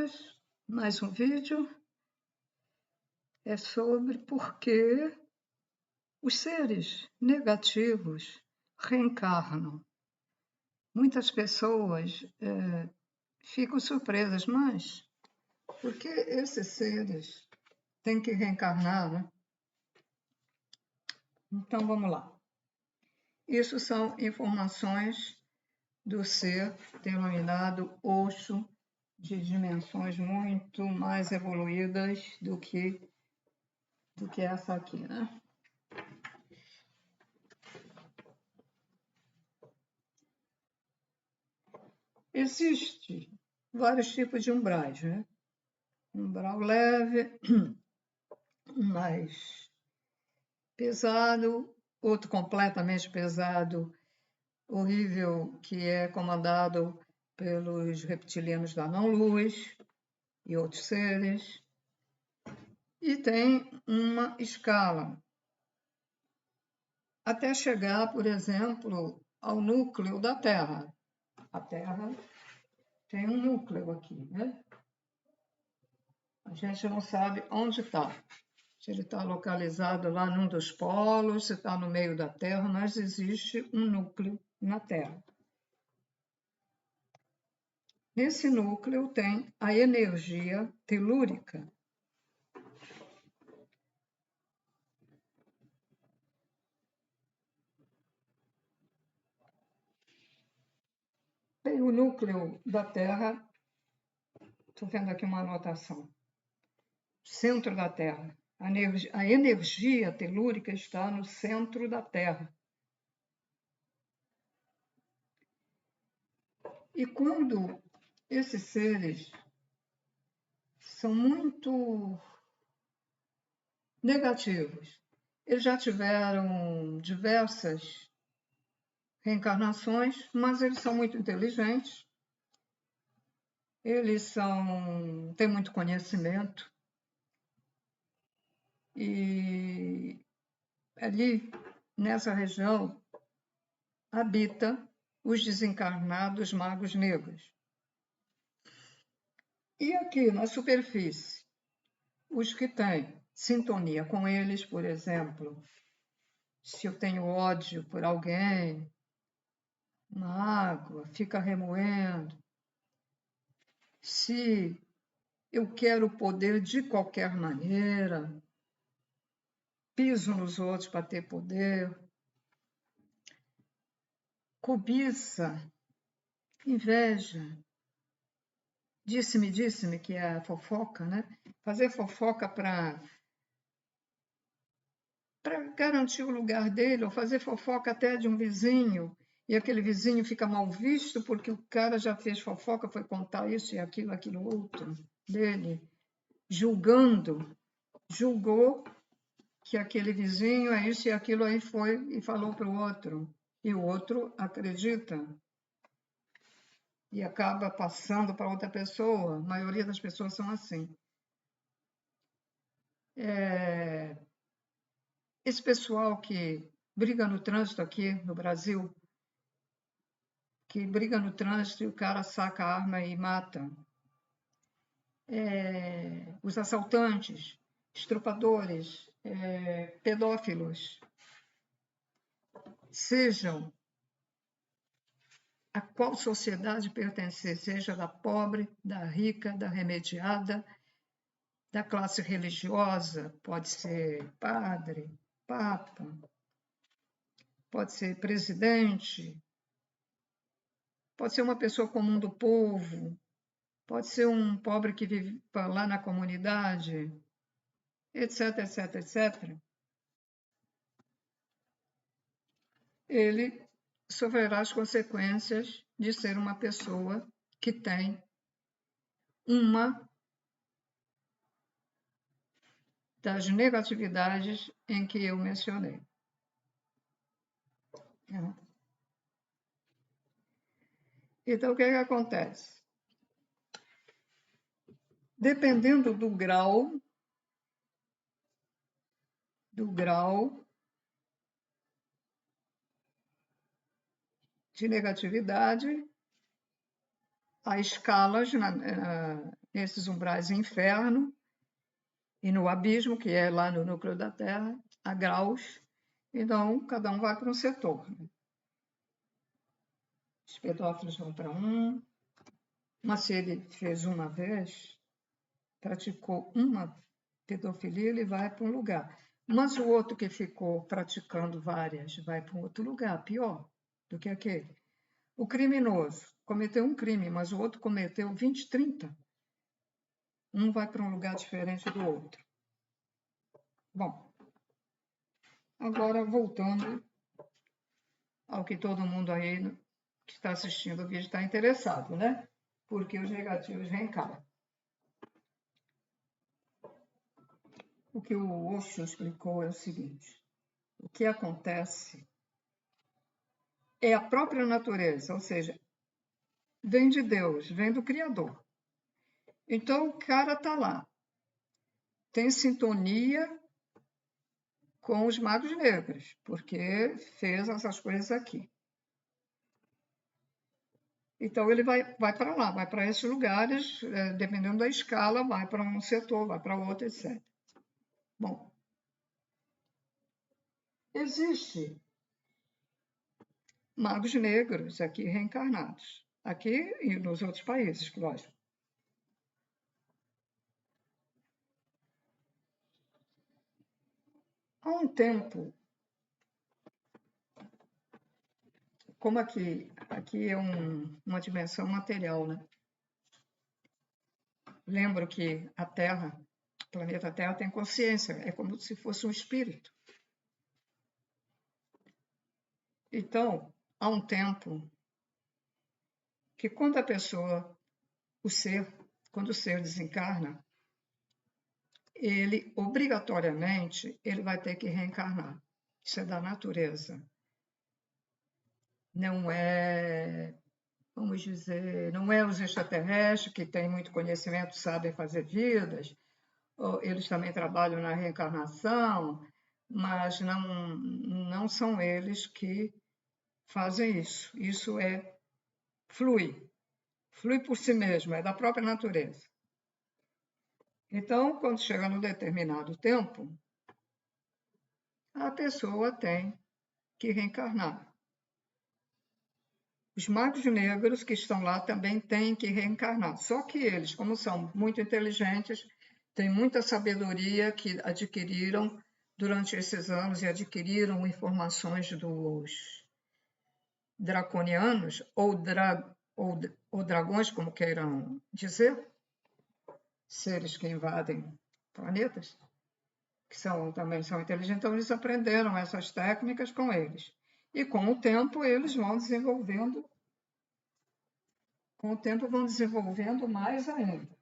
todos, mais um vídeo é sobre por que os seres negativos reencarnam. Muitas pessoas ficam surpresas, mas por que esses seres têm que reencarnar, né? Então vamos lá. Isso são informações do ser denominado Osho, de dimensões muito mais evoluídas do que essa aqui, né? Existem vários tipos de umbrais, né? Umbral leve, mais pesado, outro completamente pesado, horrível, que é comandado pelos reptilianos da não-luz e outros seres. E tem uma escala, até chegar, por exemplo, ao núcleo da Terra. A Terra tem um núcleo aqui, né? A gente não sabe onde está. Se ele está localizado lá num dos polos, se está no meio da Terra, mas existe um núcleo na Terra. Nesse núcleo tem a energia telúrica. Tem o núcleo da Terra, estou vendo aqui uma anotação, centro da Terra. A energia telúrica está no centro da Terra. E quando esses seres são muito negativos, eles já tiveram diversas reencarnações, mas eles são muito inteligentes, eles têm muito conhecimento, e ali, nessa região, habita os desencarnados magos negros. E aqui, na superfície, os que têm sintonia com eles, por exemplo, se eu tenho ódio por alguém, mágoa, fica remoendo. Se eu quero poder de qualquer maneira, piso nos outros para ter poder, cobiça, inveja, disse-me, que é a fofoca, né? Fazer fofoca para garantir o lugar dele, ou fazer fofoca até de um vizinho, e aquele vizinho fica mal visto porque o cara já fez fofoca, foi contar isso e aquilo outro dele, julgou que aquele vizinho é isso e aquilo, aí foi e falou para o outro, e o outro acredita e acaba passando para outra pessoa. A maioria das pessoas são assim. Esse pessoal que briga no trânsito aqui no Brasil, que briga no trânsito e o cara saca a arma e mata. Os assaltantes, estupradores, pedófilos, sejam a qual sociedade pertencer, seja da pobre, da rica, da remediada, da classe religiosa, pode ser padre, papa, pode ser presidente, pode ser uma pessoa comum do povo, pode ser um pobre que vive lá na comunidade, etc, etc, etc. Ele sofrerá as consequências de ser uma pessoa que tem uma das negatividades em que eu mencionei. Então, o que acontece? Dependendo do grau de negatividade, há escalas nesses umbrais inferno e no abismo, que é lá no núcleo da Terra, há graus. Então, cada um vai para um setor. Os pedófilos vão para um. Mas se ele fez uma vez, praticou uma pedofilia, ele vai para um lugar. Mas o outro que ficou praticando várias vai para um outro lugar, pior do que aquele. O criminoso cometeu um crime, mas o outro cometeu 20, 30. Um vai para um lugar diferente do outro. Bom, agora voltando ao que todo mundo aí que está assistindo o vídeo está interessado, né? Porque os negativos reencarnam. O que o Osho explicou é o seguinte: o que acontece é a própria natureza, ou seja, vem de Deus, vem do Criador. Então o cara está lá, tem sintonia com os magos negros, porque fez essas coisas aqui. Então ele vai para lá, vai para esses lugares, dependendo da escala, vai para um setor, vai para outro, etc. Bom, existe magos negros aqui reencarnados, aqui e nos outros países, lógico. Há um tempo, como aqui é uma dimensão material, né? Lembro que a Terra, o planeta Terra tem consciência, é como se fosse um espírito. Então, há um tempo que quando a pessoa, quando o ser desencarna, ele obrigatoriamente ele vai ter que reencarnar. Isso é da natureza. Não é, vamos dizer, não é os extraterrestres que têm muito conhecimento, sabem fazer vidas, eles também trabalham na reencarnação, mas não são eles que fazem isso. Isso flui por si mesmo, é da própria natureza. Então, quando chega num determinado tempo, a pessoa tem que reencarnar. Os magos negros que estão lá também têm que reencarnar. Só que eles, como são muito inteligentes, têm muita sabedoria que adquiriram durante esses anos e adquiriram informações dos draconianos ou dragões, como queiram dizer, seres que invadem planetas, que também são inteligentes, então eles aprenderam essas técnicas com eles. E com o tempo eles vão desenvolvendo mais ainda.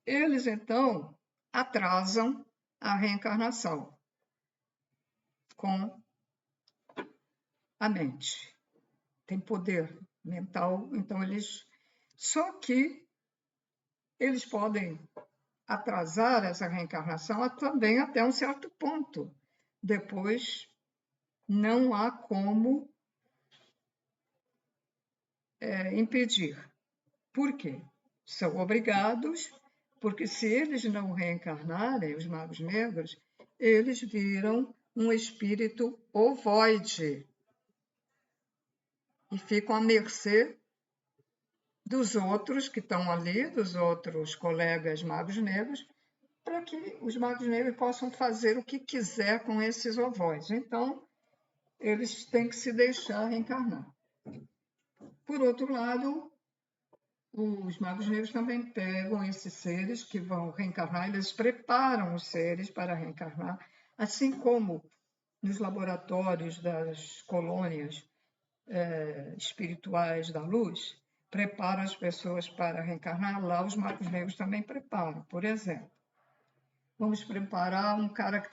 Eles, então, atrasam a reencarnação com a mente. Tem poder mental, então só que eles podem atrasar essa reencarnação também até um certo ponto. Depois, não há como impedir. Por quê? São obrigados, porque se eles não reencarnarem, os magos negros, eles viram um espírito ovoide e ficam à mercê dos outros que estão ali, dos outros colegas magos negros, para que os magos negros possam fazer o que quiser com esses ovoides. Então, eles têm que se deixar reencarnar. Por outro lado, os magos negros também pegam esses seres que vão reencarnar, eles preparam os seres para reencarnar, assim como nos laboratórios das colônias espirituais da luz, preparam as pessoas para reencarnar, lá os magos negros também preparam. Por exemplo, vamos preparar um cara que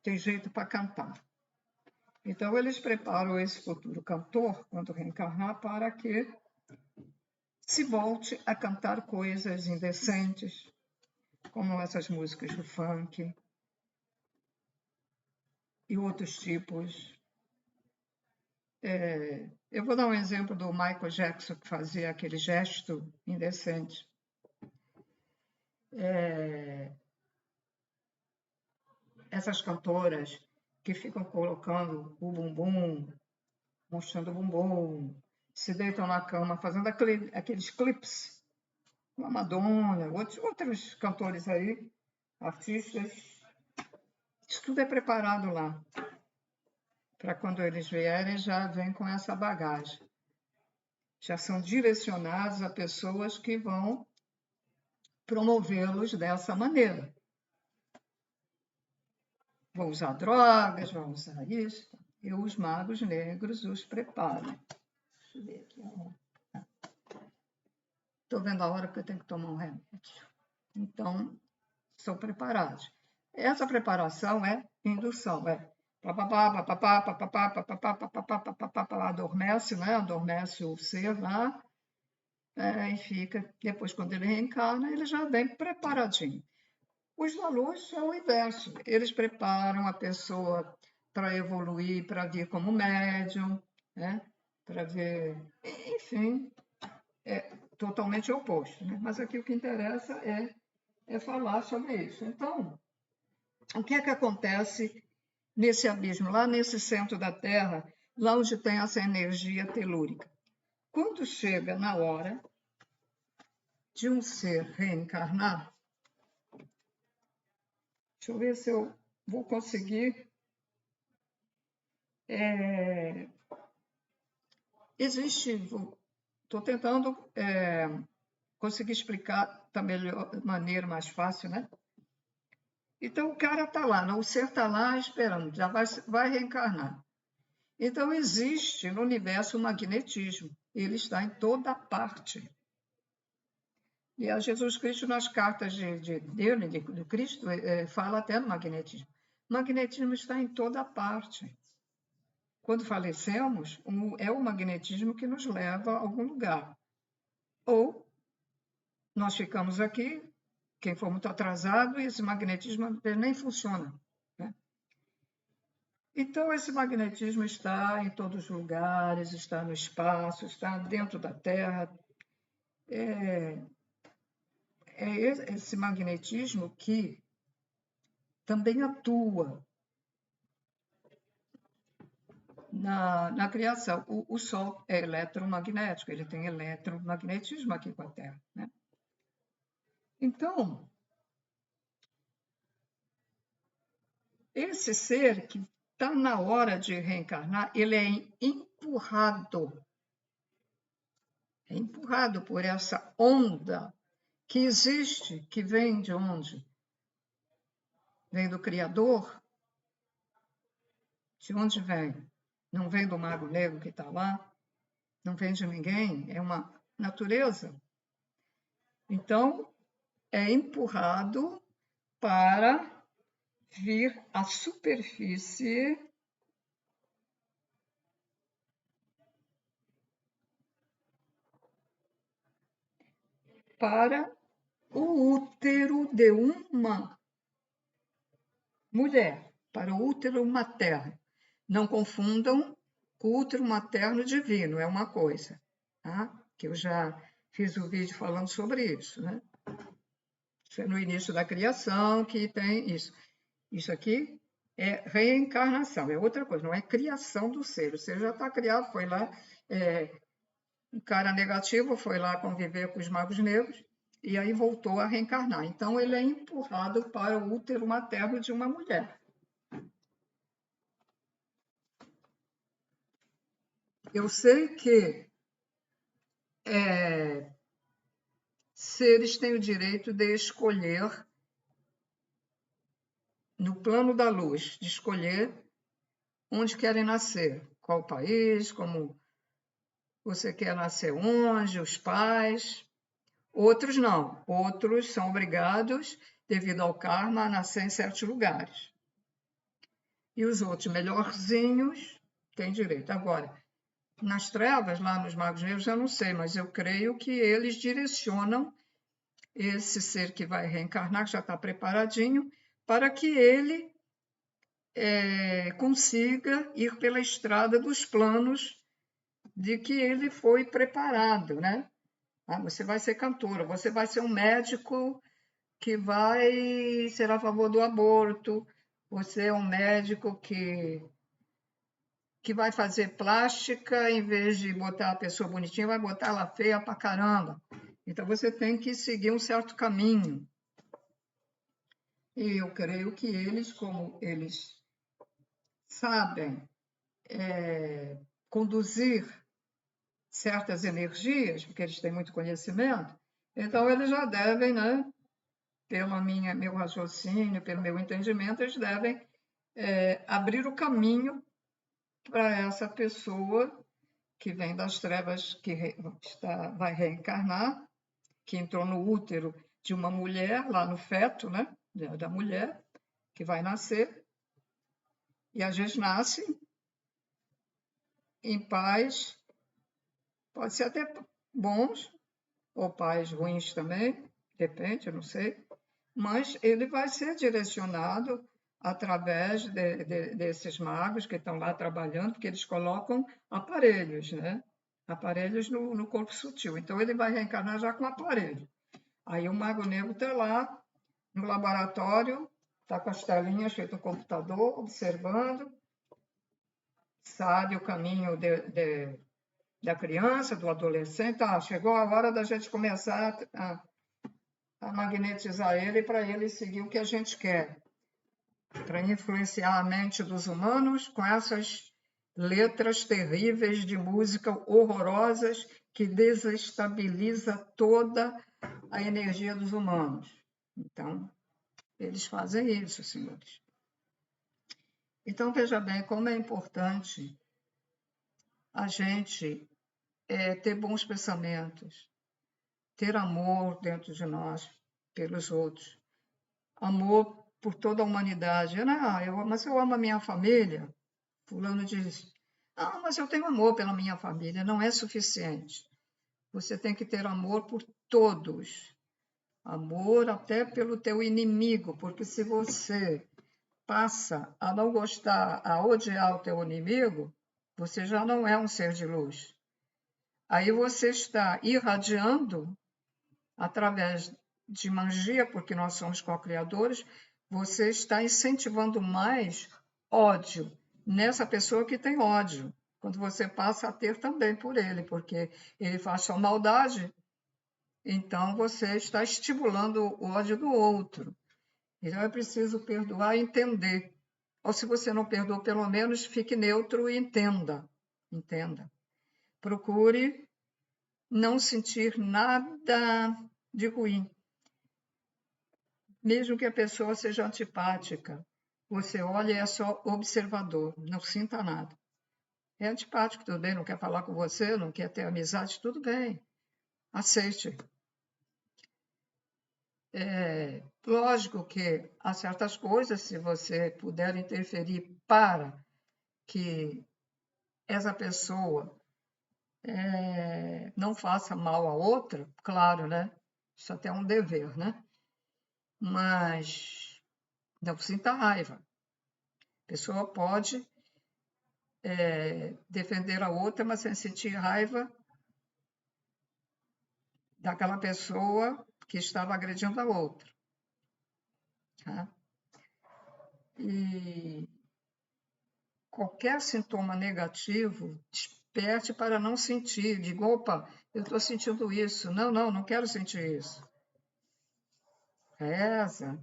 tem jeito para cantar. Então, eles preparam esse futuro cantor, quando reencarnar, para que se volte a cantar coisas indecentes, como essas músicas do funk e outros tipos Eu vou dar um exemplo do Michael Jackson, que fazia aquele gesto indecente. Essas cantoras que ficam colocando o bumbum, mostrando o bumbum, se deitam na cama fazendo aqueles clipes, a Madonna, outros cantores aí, artistas, isso tudo é preparado lá. Para quando eles vierem, já vem com essa bagagem. Já são direcionados a pessoas que vão promovê-los dessa maneira. Vão usar drogas, vão usar isso. E os magos negros os preparam. Deixa eu ver aqui. Estou vendo a hora que eu tenho que tomar um remédio. Então, são preparados. Essa preparação é indução, adormece, né? Adormece o ser lá, e fica. Depois, quando ele reencarna, ele já vem preparadinho. Os valores é o inverso. Eles preparam a pessoa para evoluir, para vir como médium, né? Para ver, enfim, é totalmente oposto, né? Mas aqui o que interessa é falar sobre isso. Então, o que é que acontece nesse abismo, lá nesse centro da Terra, lá onde tem essa energia telúrica? Quando chega na hora de um ser reencarnar, deixa eu ver se eu vou conseguir. Estou tentando conseguir explicar da melhor maneira, mais fácil, né? Então, o cara está lá, o ser está lá esperando, já vai reencarnar. Então, existe no universo o magnetismo, ele está em toda parte. E a Jesus Cristo, nas cartas dele, de Cristo, fala até no magnetismo. O magnetismo está em toda parte. Quando falecemos, é o magnetismo que nos leva a algum lugar. Ou nós ficamos aqui, quem for muito atrasado, e esse magnetismo nem funciona, né? Então, esse magnetismo está em todos os lugares, está no espaço, está dentro da Terra. É esse magnetismo que também atua na criação. O Sol é eletromagnético, ele tem eletromagnetismo aqui com a Terra, né? Então, esse ser que está na hora de reencarnar, ele é empurrado por essa onda que existe, que vem de onde? Vem do Criador? De onde vem? Não vem do Mago Negro que está lá? Não vem de ninguém? É uma natureza. Então, é empurrado para vir à superfície para o útero de uma mulher, para o útero materno. Não confundam com o útero materno divino, é uma coisa, tá? Que eu já fiz um vídeo falando sobre isso, né? Isso é no início da criação que tem isso. Isso aqui é reencarnação, é outra coisa, não é criação do ser. O ser já está criado, foi lá, um cara negativo foi lá conviver com os magos negros e aí voltou a reencarnar. Então, ele é empurrado para o útero materno de uma mulher. Eu sei que seres têm o direito de escolher, no plano da luz, de escolher onde querem nascer, qual país, como você quer nascer onde, os pais. Outros não, outros são obrigados, devido ao karma, a nascer em certos lugares. E os outros melhorzinhos têm direito. Agora, nas trevas, lá nos magos negros, eu não sei, mas eu creio que eles direcionam esse ser que vai reencarnar, que já está preparadinho, para que ele consiga ir pela estrada dos planos de que ele foi preparado, né? Você vai ser cantora, você vai ser um médico que vai ser a favor do aborto, você é um médico que vai fazer plástica, em vez de botar a pessoa bonitinha, vai botar ela feia pra caramba. Então você tem que seguir um certo caminho. E eu creio que eles, como eles sabem conduzir certas energias, porque eles têm muito conhecimento, então eles já devem, né, pelo meu raciocínio, pelo meu entendimento, eles devem abrir o caminho para essa pessoa que vem das trevas, que vai reencarnar, que entrou no útero de uma mulher, lá no feto, né, da mulher, que vai nascer, e às vezes nasce em pais, pode ser até bons, ou pais ruins também, depende, eu não sei, mas ele vai ser direcionado através desses magos que estão lá trabalhando, porque eles colocam aparelhos, né? Aparelhos no corpo sutil. Então, ele vai reencarnar já com aparelho. Aí o mago negro está lá no laboratório, está com as telinhas feitas no computador, observando, sabe o caminho da criança, do adolescente. Chegou a hora da gente começar a magnetizar ele para ele seguir o que a gente quer, para influenciar a mente dos humanos com essas letras terríveis de música horrorosas que desestabiliza toda a energia dos humanos. Então, eles fazem isso, senhores. Então, veja bem como é importante a gente ter bons pensamentos, ter amor dentro de nós pelos outros, amor por toda a humanidade. Mas eu amo a minha família. Fulano diz, mas eu tenho amor pela minha família. Não é suficiente. Você tem que ter amor por todos. Amor até pelo teu inimigo, porque se você passa a não gostar, a odiar o teu inimigo, você já não é um ser de luz. Aí você está irradiando através de magia, porque nós somos co-criadores, você está incentivando mais ódio nessa pessoa que tem ódio, quando você passa a ter também por ele, porque ele faz sua maldade, então você está estimulando o ódio do outro. Então é preciso perdoar e entender. Ou se você não perdoa, pelo menos fique neutro e entenda. Entenda. Procure não sentir nada de ruim. Mesmo que a pessoa seja antipática, você olha e é só observador, não sinta nada. É antipático, tudo bem, não quer falar com você, não quer ter amizade, tudo bem, aceite. Lógico que há certas coisas, se você puder interferir para que essa pessoa não faça mal a outra, claro, né? Isso até é um dever, né? Mas não sinta raiva. A pessoa pode defender a outra, mas sem sentir raiva daquela pessoa que estava agredindo a outra. Tá? E qualquer sintoma negativo, desperte para não sentir. Diga, opa, eu estou sentindo isso. Não, não quero sentir isso. Reza,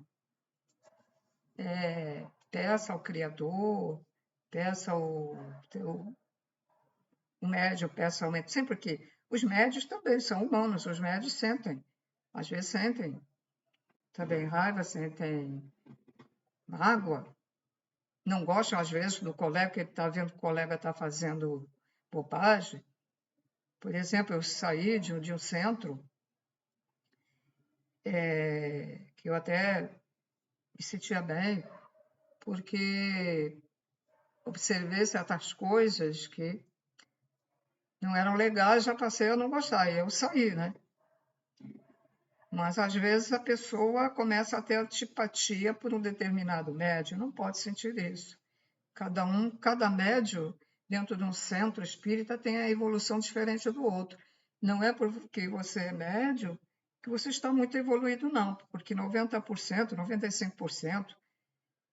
peça ao Criador, peça ao teu médium, peça ao médium. Sempre que os médios também são humanos, os médios sentem. Às vezes sentem também raiva, sentem mágoa. Não gostam, às vezes, do colega, que ele está vendo que o colega está fazendo bobagem. Por exemplo, eu saí de um centro que eu até me sentia bem, porque observei certas coisas que não eram legais, já passei a não gostar, e eu saí, né? Mas, às vezes, a pessoa começa a ter antipatia por um determinado médium. Não pode sentir isso. Cada médium, dentro de um centro espírita, tem a evolução diferente do outro. Não é porque você é médium que você está muito evoluído, não. Porque 90%, 95%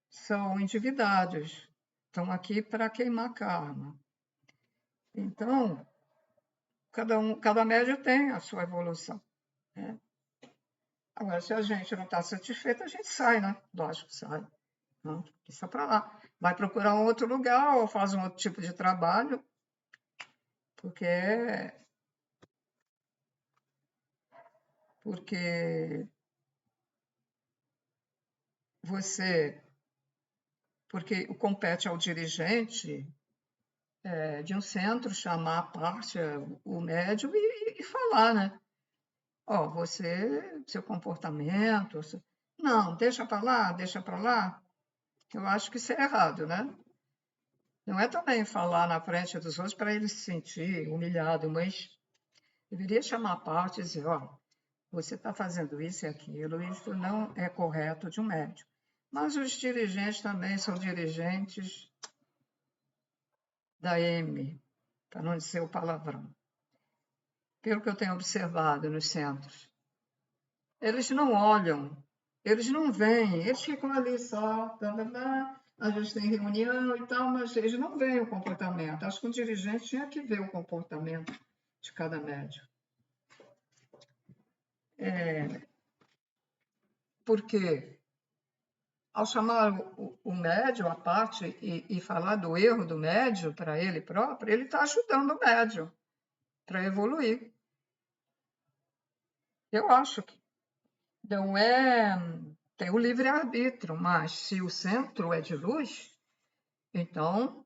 são endividados. Estão aqui para queimar karma. Então, cada médium tem a sua evolução, né? Agora, se a gente não está satisfeito, a gente sai, né? Lógico, sai. Não, deixa para lá. Vai procurar um outro lugar ou faz um outro tipo de trabalho, porque você, porque compete ao dirigente de um centro chamar à parte o médium e falar, né? Ó, seu comportamento, não, deixa para lá, deixa para lá. Eu acho que isso é errado, né? Não é também falar na frente dos outros para ele se sentir humilhado, mas deveria chamar a parte e dizer, ó, você está fazendo isso e aquilo, isso não é correto de um médium. Mas os dirigentes também são dirigentes da M, para não dizer o palavrão. Pelo que eu tenho observado nos centros, eles não olham, eles não veem, eles ficam ali só, às vezes tem reunião e tal, mas eles não veem o comportamento. Acho que um dirigente tinha que ver o comportamento de cada médium. Porque ao chamar o médium à parte e falar do erro do médium para ele próprio, ele está ajudando o médium para evoluir. Eu acho que não é. Tem o livre-arbítrio, mas se o centro é de luz, então,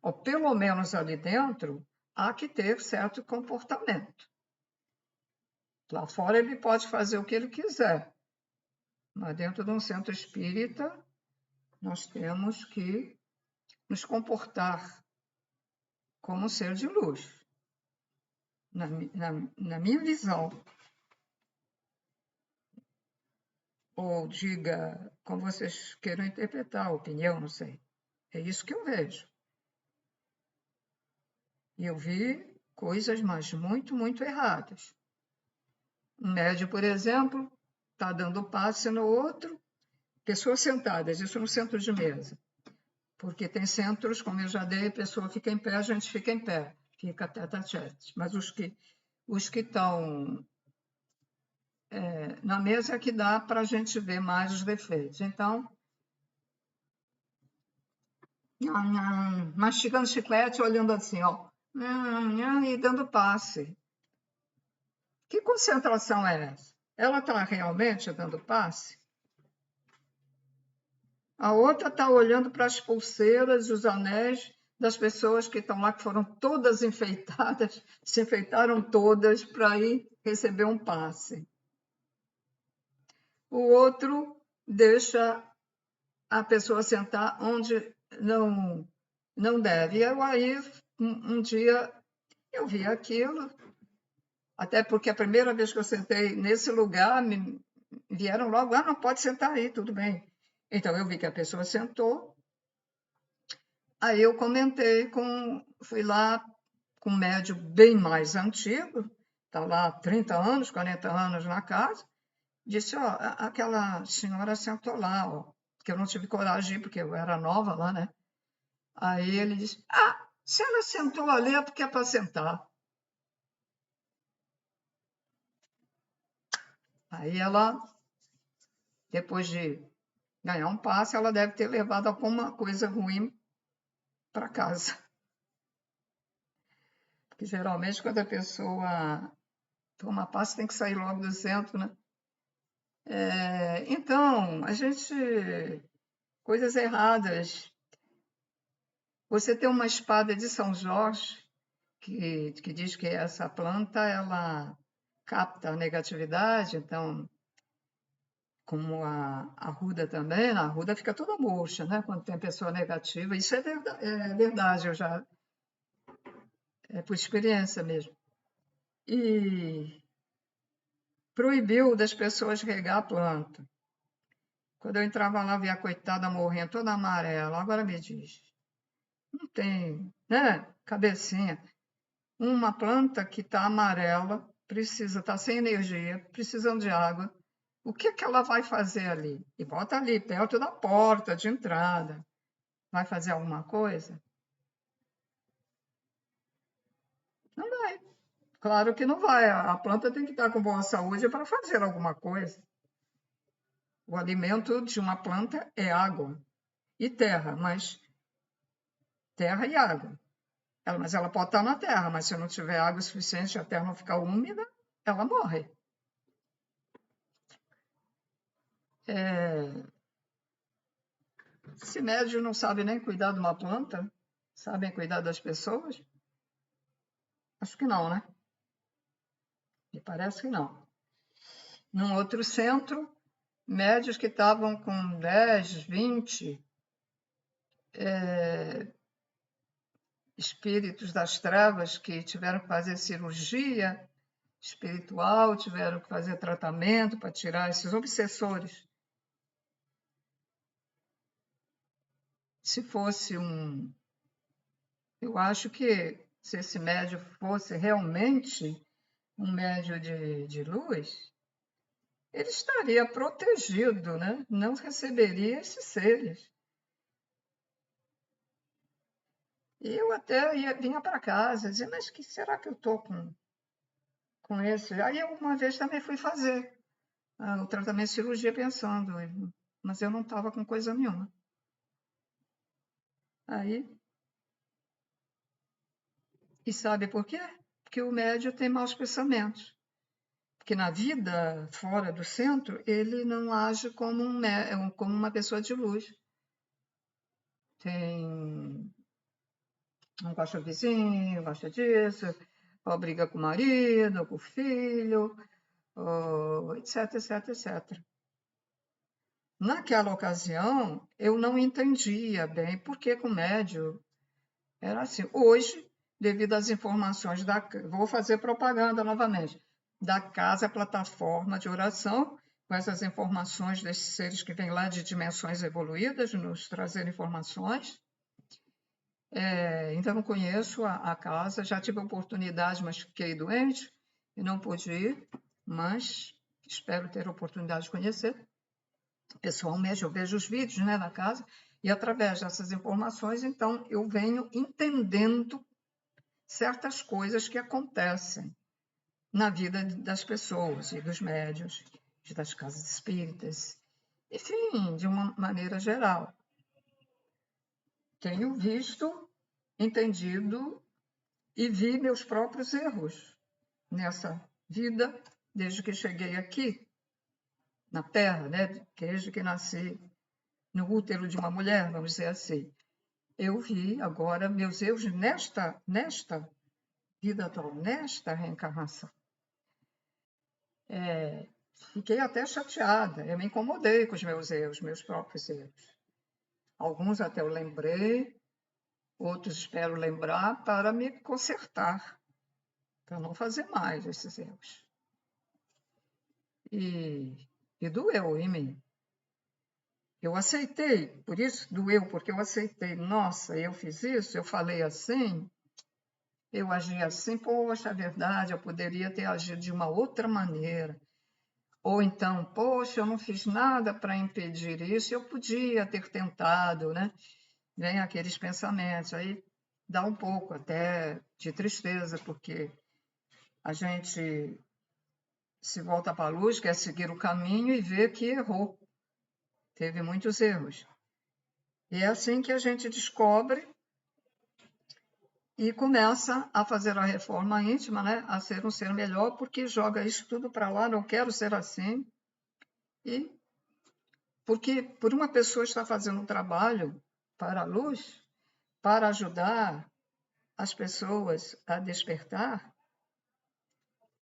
ou pelo menos ali dentro, há que ter certo comportamento. Lá fora ele pode fazer o que ele quiser, mas dentro de um centro espírita, nós temos que nos comportar como ser de luz, na minha visão. Ou diga, como vocês queiram interpretar a opinião, não sei. É isso que eu vejo. E eu vi coisas, mas muito, muito erradas. Um médium, por exemplo, está dando passe no outro, pessoas sentadas, isso no centro de mesa. Porque tem centros, como eu já dei, a pessoa fica em pé, a gente fica em pé, fica tete-a-tete. Mas os que estão na mesa é que dá para a gente ver mais os defeitos. Então, mastigando chiclete, olhando assim, ó, e dando passe. Que concentração é essa? Ela está realmente dando passe? A outra está olhando para as pulseiras e os anéis das pessoas que estão lá, que foram todas enfeitadas, se enfeitaram todas para ir receber um passe. O outro deixa a pessoa sentar onde não deve. E eu aí, um dia, eu vi aquilo, até porque a primeira vez que eu sentei nesse lugar, vieram logo, não pode sentar aí, tudo bem. Então, eu vi que a pessoa sentou, aí eu comentei fui lá com um médium bem mais antigo, está lá há 30 anos, 40 anos na casa, disse, ó, aquela senhora sentou lá, ó, que eu não tive coragem de ir, porque eu era nova lá, né? Aí ele disse, se ela sentou ali é porque é para sentar. Aí ela, depois de ganhar um passe, ela deve ter levado alguma coisa ruim para casa. Porque geralmente quando a pessoa toma passe tem que sair logo do centro, né? Então, coisas erradas. Você tem uma espada de São Jorge que diz que essa planta ela capta a negatividade, então como a arruda também, a arruda fica toda murcha, né? Quando tem pessoa negativa. Isso é verdade, eu já por experiência mesmo. E proibiu das pessoas regar a planta. Quando eu entrava lá, via a coitada morrendo, toda amarela. Agora me diz, não tem, né, cabecinha. Uma planta que está amarela, está sem energia, precisando de água. O que que ela vai fazer ali? E bota ali, perto da porta de entrada. Vai fazer alguma coisa? Não vai. Claro que não vai. A planta tem que estar com boa saúde para fazer alguma coisa. O alimento de uma planta é água e terra, mas terra e água. Mas ela pode estar na terra, mas se não tiver água suficiente, a terra não ficar úmida, ela morre. Esse médium não sabe nem cuidar de uma planta, sabem cuidar das pessoas? Acho que não, né? Me parece que não. Num outro centro, médios que estavam com 10, 20 espíritos das trevas que tiveram que fazer cirurgia espiritual, tiveram que fazer tratamento para tirar esses obsessores. Se fosse eu acho que se esse médio fosse realmente um médio de luz, ele estaria protegido, né? Não receberia esses seres. E eu até vinha para casa, dizia, mas que será que eu estou com esse? Aí eu uma vez também fui fazer o tratamento de cirurgia pensando, mas eu não estava com coisa nenhuma. Aí, e sabe por quê? Porque o médio tem maus pensamentos. Porque na vida fora do centro, ele não age como como uma pessoa de luz. Não gosta do vizinho, gosta disso, ou briga com o marido, com o filho, etc, etc, etc. Naquela ocasião, eu não entendia bem por que com o médio era assim. Hoje, devido às informações vou fazer propaganda novamente, da casa plataforma de oração, com essas informações desses seres que vêm lá de dimensões evoluídas, nos trazer informações. Ainda não conheço a casa, já tive a oportunidade, mas fiquei doente e não pude ir, mas espero ter a oportunidade de conhecer. Pessoalmente, eu vejo os vídeos, né, na casa, e através dessas informações, então, eu venho entendendo certas coisas que acontecem na vida das pessoas e dos médiuns, das casas espíritas, enfim, de uma maneira geral. Tenho visto, entendido e vi meus próprios erros nessa vida desde que cheguei aqui na Terra, né? Desde que nasci no útero de uma mulher, vamos dizer assim. Eu vi agora meus erros nesta vida atual, nesta reencarnação. Fiquei até chateada, eu me incomodei com os meus erros, meus próprios erros. Alguns até eu lembrei, outros espero lembrar para me consertar, para não fazer mais esses erros. E doeu em mim. Eu aceitei, por isso doeu, porque eu aceitei. Nossa, eu fiz isso, eu falei assim, eu agi assim, poxa, é verdade, eu poderia ter agido de uma outra maneira. Ou então, poxa, eu não fiz nada para impedir isso, eu podia ter tentado, né? Vem aqueles pensamentos, aí dá um pouco até de tristeza, porque a gente se volta para a luz, quer seguir o caminho e vê que errou. Teve muitos erros. E é assim que a gente descobre e começa a fazer a reforma íntima, né? A ser um ser melhor, porque joga isso tudo para lá, não quero ser assim. E porque por uma pessoa estar fazendo um trabalho para a luz, para ajudar as pessoas a despertar,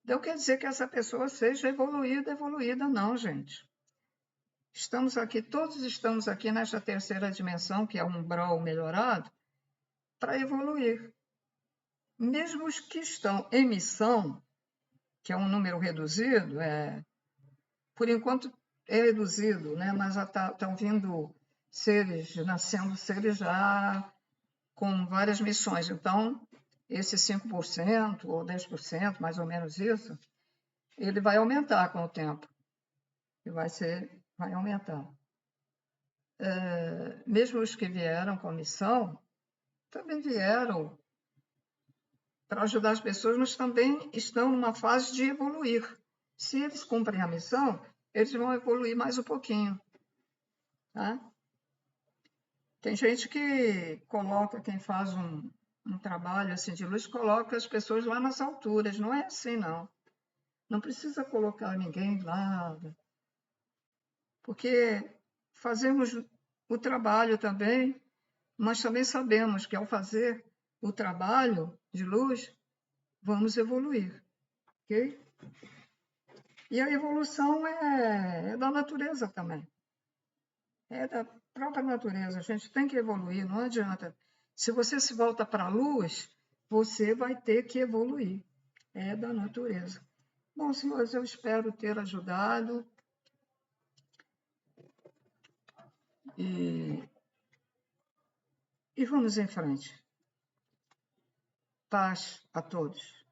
não quer dizer que essa pessoa seja evoluída não, gente. Todos estamos aqui nesta terceira dimensão, que é um umbral melhorado, para evoluir. Mesmo os que estão em missão, que é um número reduzido, por enquanto é reduzido, né? Mas já estão vindo seres, nascendo seres já com várias missões. Então, esse 5% ou 10%, mais ou menos isso, ele vai aumentar com o tempo. E vai aumentar. Mesmo os que vieram com missão, também vieram para ajudar as pessoas, mas também estão numa fase de evoluir. Se eles cumprem a missão, eles vão evoluir mais um pouquinho. Tá? Tem gente que coloca, quem faz um trabalho assim de luz, coloca as pessoas lá nas alturas. Não é assim, não. Não precisa colocar ninguém lá, porque fazemos o trabalho também, mas também sabemos que ao fazer o trabalho de luz, vamos evoluir, ok? E a evolução é da natureza também. É da própria natureza. A gente tem que evoluir, não adianta. Se você se volta para a luz, você vai ter que evoluir. É da natureza. Bom, senhores, eu espero ter ajudado. E vamos em frente. Paz a todos.